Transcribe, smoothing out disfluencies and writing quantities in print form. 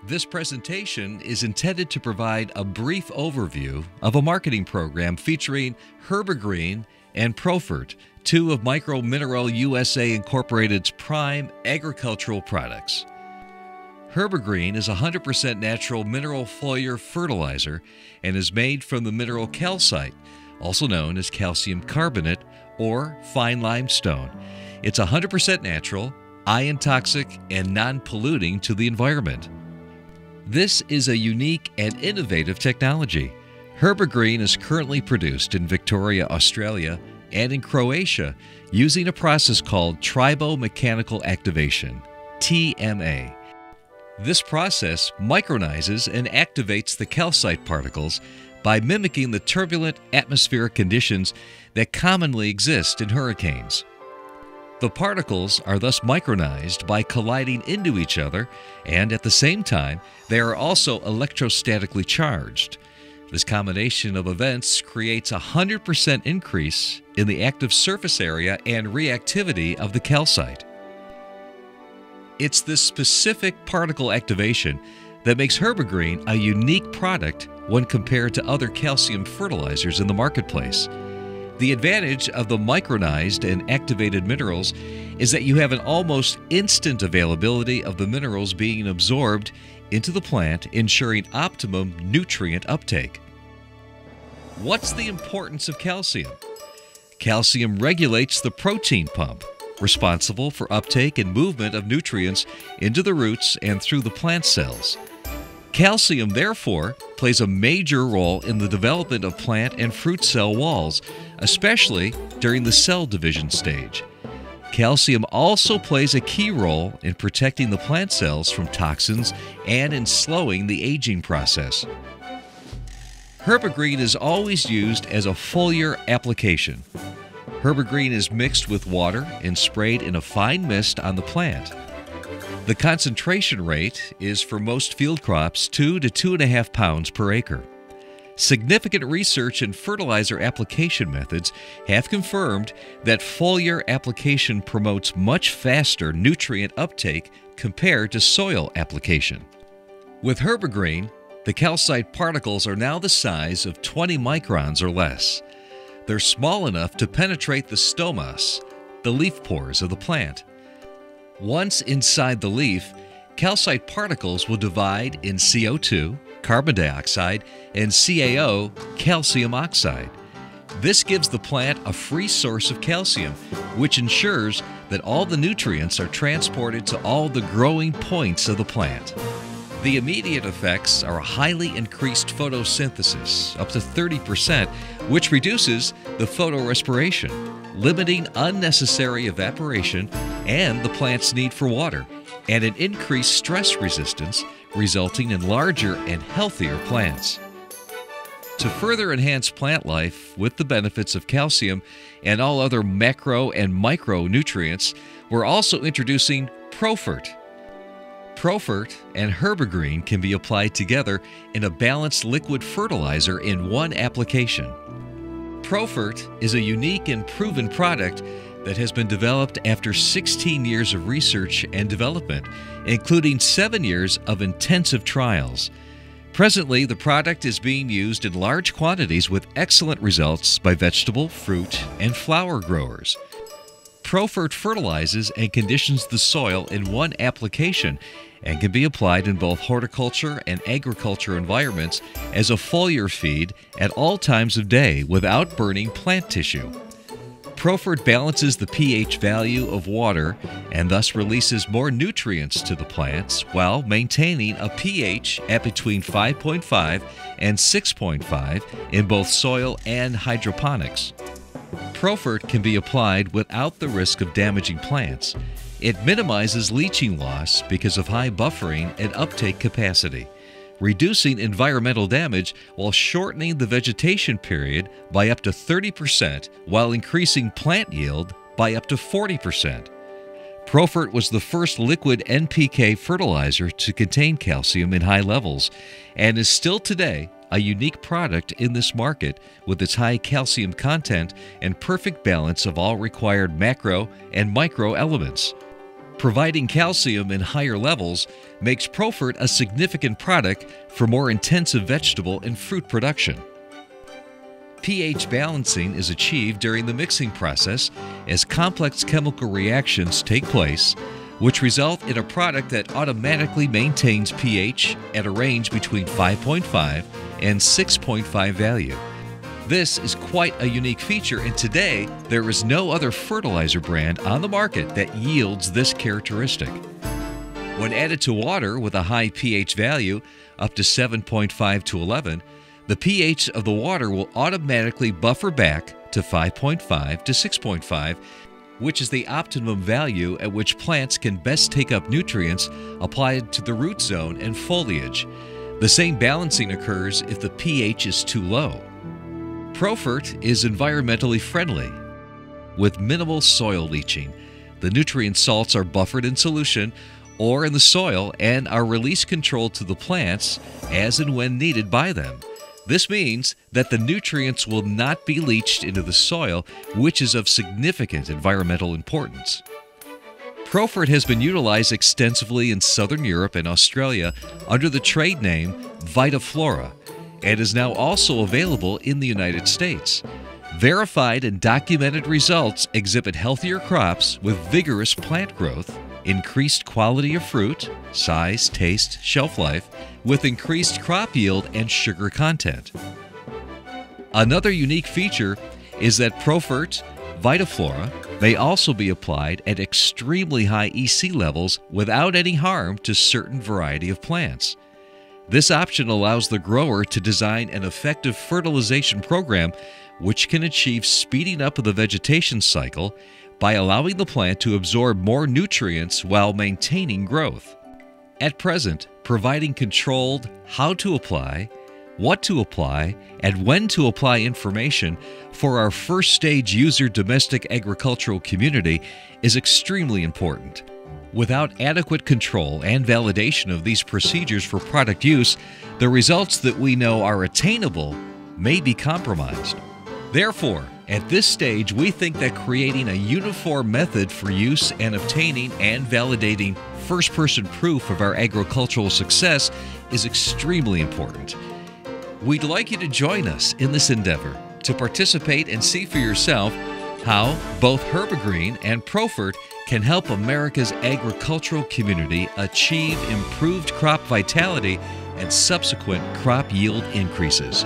This presentation is intended to provide a brief overview of a marketing program featuring Herbagreen and Provert, two of Mikro Mineral USA Incorporated's prime agricultural products. Herbagreen is a 100% natural mineral foliar fertilizer and is made from the mineral calcite, also known as calcium carbonate or fine limestone. It's 100% natural, ion toxic, and non-polluting to the environment. This is a unique and innovative technology. Herbagreen is currently produced in Victoria, Australia, and in Croatia using a process called tribomechanical activation, TMA. This process micronizes and activates the calcite particles by mimicking the turbulent atmospheric conditions that commonly exist in hurricanes. The particles are thus micronized by colliding into each other, and at the same time, they are also electrostatically charged. This combination of events creates a 100% increase in the active surface area and reactivity of the calcite. It's this specific particle activation that makes Herbagreen a unique product when compared to other calcium fertilizers in the marketplace. The advantage of the micronized and activated minerals is that you have an almost instant availability of the minerals being absorbed into the plant, ensuring optimum nutrient uptake. What's the importance of calcium? Calcium regulates the protein pump, responsible for uptake and movement of nutrients into the roots and through the plant cells. Calcium, therefore, plays a major role in the development of plant and fruit cell walls, especially during the cell division stage. Calcium also plays a key role in protecting the plant cells from toxins and in slowing the aging process. Herbagreen is always used as a foliar application. Herbagreen is mixed with water and sprayed in a fine mist on the plant. The concentration rate is for most field crops 2 to 2.5 pounds per acre. Significant research in fertilizer application methods have confirmed that foliar application promotes much faster nutrient uptake compared to soil application. With Herbagreen, the calcite particles are now the size of 20 microns or less. They're small enough to penetrate the stomos, the leaf pores of the plant. Once inside the leaf, calcite particles will divide in CO2, carbon dioxide, and CaO, calcium oxide. This gives the plant a free source of calcium, which ensures that all the nutrients are transported to all the growing points of the plant. The immediate effects are a highly increased photosynthesis, up to 30%, which reduces the photorespiration, limiting unnecessary evaporation and the plant's need for water, and an increased stress resistance, resulting in larger and healthier plants. To further enhance plant life with the benefits of calcium and all other macro and micronutrients, we're also introducing Pofert. Pofert and Herbagreen can be applied together in a balanced liquid fertilizer in one application. Pofert is a unique and proven product that has been developed after 16 years of research and development, including 7 years of intensive trials. Presently, the product is being used in large quantities with excellent results by vegetable, fruit, and flower growers. Pofert fertilizes and conditions the soil in one application and can be applied in both horticulture and agriculture environments as a foliar feed at all times of day without burning plant tissue. Pofert balances the pH value of water and thus releases more nutrients to the plants while maintaining a pH at between 5.5 and 6.5 in both soil and hydroponics. Pofert can be applied without the risk of damaging plants. It minimizes leaching loss because of high buffering and uptake capacity, reducing environmental damage while shortening the vegetation period by up to 30% while increasing plant yield by up to 40%. Pofert was the first liquid NPK fertilizer to contain calcium in high levels and is still today a unique product in this market with its high calcium content and perfect balance of all required macro and micro elements. Providing calcium in higher levels makes Pofert a significant product for more intensive vegetable and fruit production. pH balancing is achieved during the mixing process as complex chemical reactions take place, which result in a product that automatically maintains pH at a range between 5.5 and 6.5 value. This is quite a unique feature, and today there is no other fertilizer brand on the market that yields this characteristic. When added to water with a high pH value, up to 7.5 to 11, the pH of the water will automatically buffer back to 5.5 to 6.5, which is the optimum value at which plants can best take up nutrients applied to the root zone and foliage. The same balancing occurs if the pH is too low. Pofert is environmentally friendly. With minimal soil leaching, the nutrient salts are buffered in solution or in the soil and are release controlled to the plants as and when needed by them. This means that the nutrients will not be leached into the soil, which is of significant environmental importance. Pofert has been utilized extensively in Southern Europe and Australia under the trade name Vitaflora, and is now also available in the United States. Verified and documented results exhibit healthier crops with vigorous plant growth, increased quality of fruit, size, taste, shelf life, with increased crop yield and sugar content. Another unique feature is that Pofert Vitaflora may also be applied at extremely high EC levels without any harm to certain variety of plants. This option allows the grower to design an effective fertilization program which can achieve speeding up of the vegetation cycle by allowing the plant to absorb more nutrients while maintaining growth. At present, providing controlled how to apply, what to apply, and when to apply information for our first stage user domestic agricultural community is extremely important. Without adequate control and validation of these procedures for product use, the results that we know are attainable may be compromised. Therefore, at this stage, we think that creating a uniform method for use and obtaining and validating first-person proof of our agricultural success is extremely important. We'd like you to join us in this endeavor to participate and see for yourself how both Herbagreen and Pofert can help America's agricultural community achieve improved crop vitality and subsequent crop yield increases.